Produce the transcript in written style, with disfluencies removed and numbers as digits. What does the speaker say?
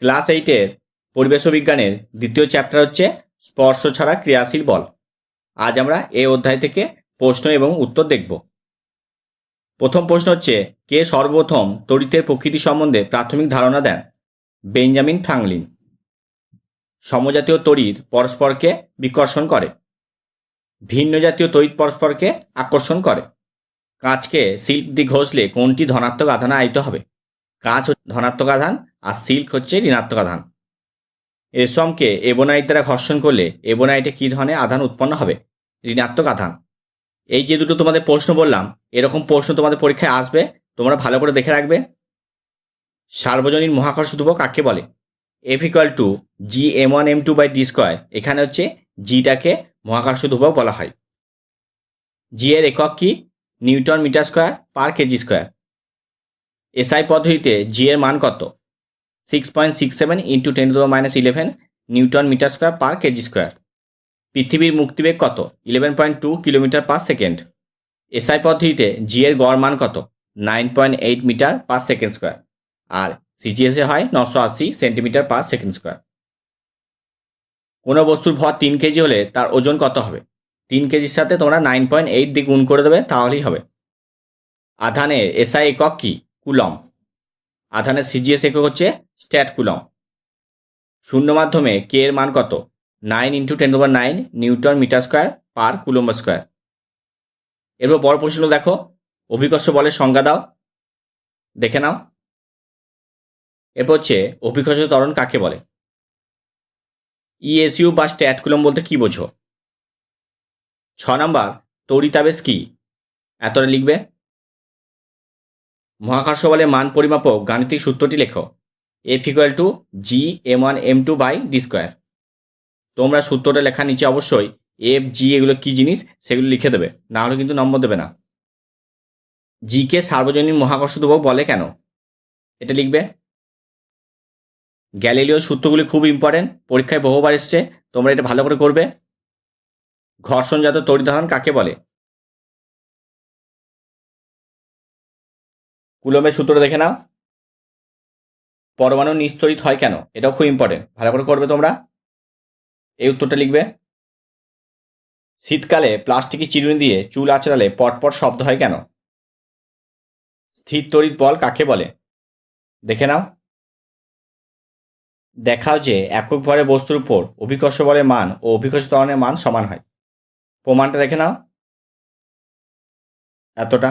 Class 8-এর পরিবেশ বিজ্ঞানের দ্বিতীয় চ্যাপ্টার হচ্ছে স্পর্শ ছাড়া ক্রিয়াশীল বল। আজ আমরা এই অধ্যায় থেকে প্রশ্ন এবং উত্তর দেখব। প্রথম প্রশ্ন হচ্ছে, কে সর্বপ্রথম তড়িতের প্রকৃতি সম্বন্ধে প্রাথমিক ধারণা দেন? Benjamin Franklin. সমজাতীয় তড়িৎ পরস্পরকে বিকর্ষণ করে। ভিন্ন জাতীয় তড়িৎ পরস্পরকে আকর্ষণ করে। কাঁচকে সিল্ক দিয়ে ঘষলে কোনটি ধনাত্মক আধানে আহিত হবে? কাঁচ ধনাত্মক আধান আর সিল্ক হচ্ছে ঋণাত্মক আধান। রেশমকে এবনাইট দ্বারা ঘর্ষণ করলে এবনাইটে কী ধরনের আধান উৎপন্ন হবে? ঋণাত্মক আধান। এই যে দুটো তোমাদের প্রশ্ন বললাম, এরকম প্রশ্ন তোমাদের পরীক্ষায় আসবে, তোমরা ভালো করে দেখে রাখবে। সার্বজনীন মহাকর্ষ ধ্রুবক কাকে বলে? F=G m1m2/d²। এখানে হচ্ছে জিটাকে মহাকর্ষ ধ্রুবক বলা হয়। জি এর একক কি? Newton metre square per KG square. SI পদ্ধতিতে জি এর মান কত? 6.67 × 10⁻11 newton metre square per KG square. পৃথিবীর মুক্তিবেগ কত? 11.2 কিলোমিটার পার সেকেন্ড। এসআই পদ্ধতিতে জি এর গড় মান কত? 9.8 মিটার পার সেকেন্ড স্কোয়ার। আর সিজিএসে হয় 980 সেন্টিমিটার পার সেকেন্ড স্কোয়ার। কোনো বস্তুর ভর 3 কেজি হলে তার ওজন কত হবে? 3 কেজির সাথে তোমরা 9.8 দিয়ে গুণ করে দেবে, তাহলেই হবে। আধানের এসআই একক কি? কুলম। আধানের সিজিএস একক হচ্ছে স্ট্যাট কুলম। শূন্য মাধ্যমে কে এর মান কত? 9 × 10⁹ newton metre square per coulomb square. এরপর বড় প্রশ্ন দেখো, অভিকর্ষ বলের সংজ্ঞা দাও। দেখে নাও। এরপর হচ্ছে অভিকর্ষ ত্বরণ কাকে বলে? ইএসইউ বা স্ট্যাট কুলম বলতে কি বোঝো? 6 নাম্বার, তড়িতাবেশ কি? এতটা লিখবে। মহাকর্ষ বলের মান পরিমাপক গাণিতিক সূত্রটি লেখো। F=G m1m2/d²। তোমরা সূত্রটা লেখার নিচে অবশ্যই এফ জি এগুলো কী জিনিস সেগুলো লিখে দেবে, না হলে কিন্তু নম্বর দেবে না। জিকে সার্বজনীন মহাকর্ষ ধ্রুবক বলে কেন? এটা লিখবে। গ্যালিলিও সূত্রগুলি খুব ইম্পর্টেন্ট, পরীক্ষায় বহুবার এসছে, তোমরা এটা ভালো করে করবে। ঘর্ষণজাত তড়িৎ কাকে বলে? কুলম্বের সূত্রটা দেখে নাও। পরমাণু নিস্তড়িত হয় কেন? এটাও খুব ইম্পর্টেন্ট, ভালো করে করবে তোমরা। এই উত্তরটা লিখবে। শীতকালে প্লাস্টিকের চিরুনি দিয়ে চুল আঁচড়ালে পটপট শব্দ হয় কেন? স্থির তড়িৎ বল কাকে বলে? দেখে নাও। দেখাও যে একক ভরের বস্তুর উপর অভিকর্ষ বলের মান ও অভিকর্ষ ত্বরণের মান সমান হয়। প্রমাণটা দেখে নাও। এতটা।